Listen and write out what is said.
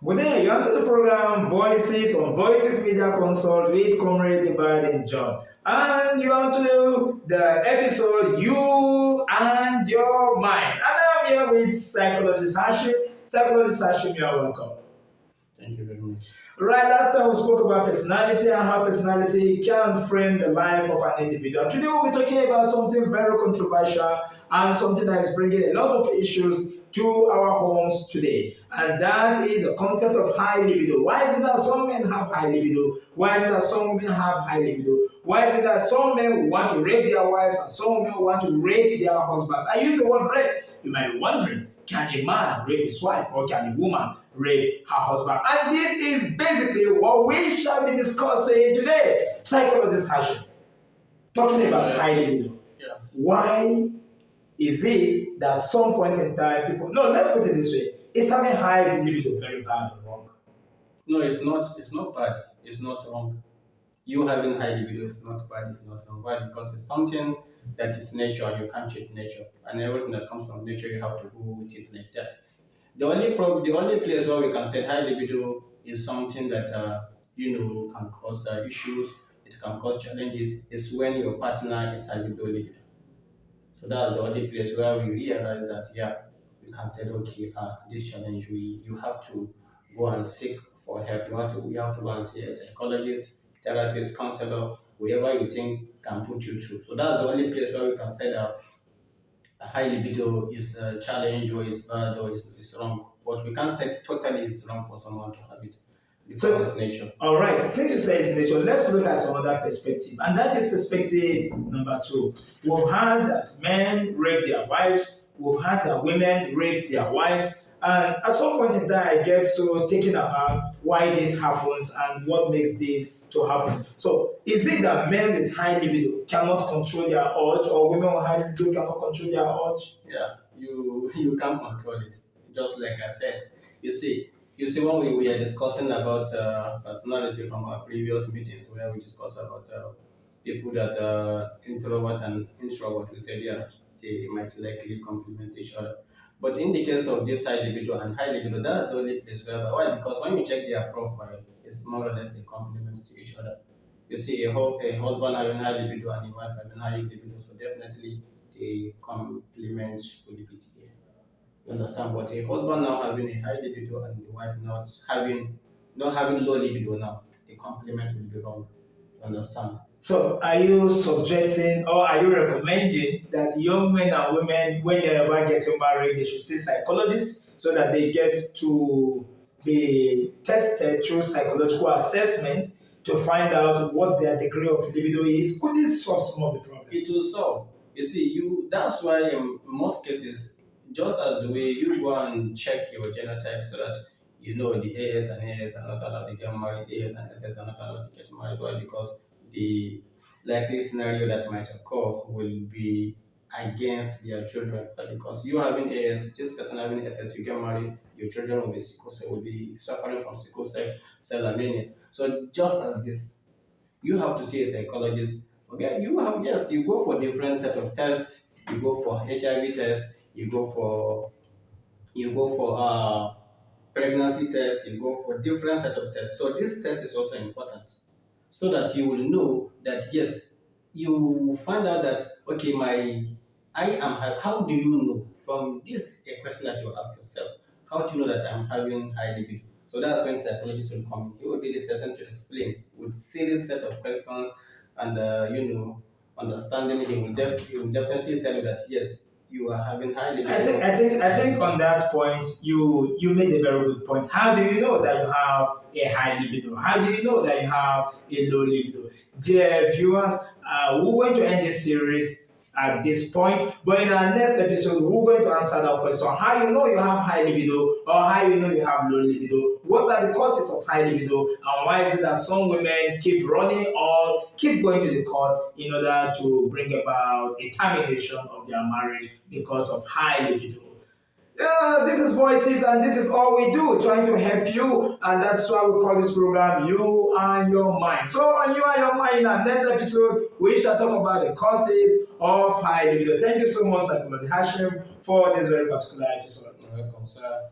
Good day, you're onto the program Voices on Voices Media Consult with Comrade Ibadin John. And you're onto the episode You and Your Mind. And I'm here with Psychologist Hasheem. Psychologist Hasheem, you're welcome. Thank you very much. Right, last time we spoke about personality and how personality can frame the life of an individual. Today we'll be talking about something very controversial and something that is bringing a lot of issues to our homes today. And that is the concept of high libido. Why is it that some men have high libido? Why is it that some women have high libido? Why is it that some men want to rape their wives and some women want to rape their husbands? I use the word rape. You might be wondering, can a man rape his wife or can a woman rape her husband? And this is basically what we shall be discussing today. Psychologist Hasheem, talking about high libido. Yeah. Why is it that some point in time people... No, let's put it this way. Is having high libido very bad or wrong? No, it's not. It's not bad. It's not wrong. You having high libido is not bad. It's not wrong. Why? Because it's something that is nature. You can't change nature, and everything that comes from nature, you have to go with it like that. The only place where we can say high libido is something that can cause issues. It can cause challenges. Is when your partner is having low libido. So that's the only place where we realize that we can say okay, this challenge you have to go and seek for help. You have to go and see a psychologist, therapist, counselor, whoever you think can put you through. So that's the only place where we can say that high libido is a challenge or is bad or is wrong. But we can't say totally it's wrong for someone to have it. Because it's nature. All right, since you say it's nature, let's look at another perspective. And that is perspective number 2. We've heard that men rape their wives. We've heard that women rape their wives. And at some point in time, I get so taken about why this happens and what makes this to happen. So, is it that men with high libido cannot control their urge, or women with high libido cannot control their urge? Yeah, you can't control it. Just like I said, you see, when we were discussing about personality from our previous meetings, where we discussed about people that are introvert and introvert, we said, they might likely complement each other. But in the case of this high libido and high libido, that's the only place where, why? Because when you check their profile, it's more or less a complement to each other. You see a husband having high libido and a wife having high libido, so definitely they complement fully. You understand? But a husband now having a high libido and the wife not having low libido now, the complement will be wrong. You understand? So, are you subjecting or are you recommending that young men and women, when they ever get married, they should see psychologists so that they get to be tested through psychological assessments to find out what their degree of libido is? Could this solve some of the problems? It will solve. You see, that's why in most cases, just as the way you go and check your genotype so that you know the AS and AS are not allowed to get married, AS and SS are not allowed to get married. Why? Because the likely scenario that might occur will be against their children. Because you having AS, this person having SS, you get married, your children will be suffering from sickle cell anemia. So just as this, you have to see a psychologist. Okay, you go for different set of tests. You go for HIV test. You go for pregnancy test. You go for different set of tests. So this test is also important, so that you will know that yes, you find out that okay, how do you know from this a question that you ask yourself? How do you know that I'm having high libido? So that's when psychologists will come in. He will be the person to explain with series set of questions and understanding. He will definitely tell you that yes, you are having high libido. I think on that point you made a very good point. How do you know that you have a high libido? How do you know that you have a low libido? Dear viewers, we're going to end this series at this point, but in our next episode we're going to answer that question: how you know you have high libido or how you know you have low libido. What are the causes of high libido, and why is it that some women keep running or keep going to the court in order to bring about a termination of their marriage because of high libido? Yeah, this is Voices, and this is all we do, trying to help you, and that's why we call this program You and Your Mind. So, on You and Your Mind, in our next episode, we shall talk about the causes of high libido. Thank you so much, Psychologist Hasheem, for this very particular episode. You're welcome, sir.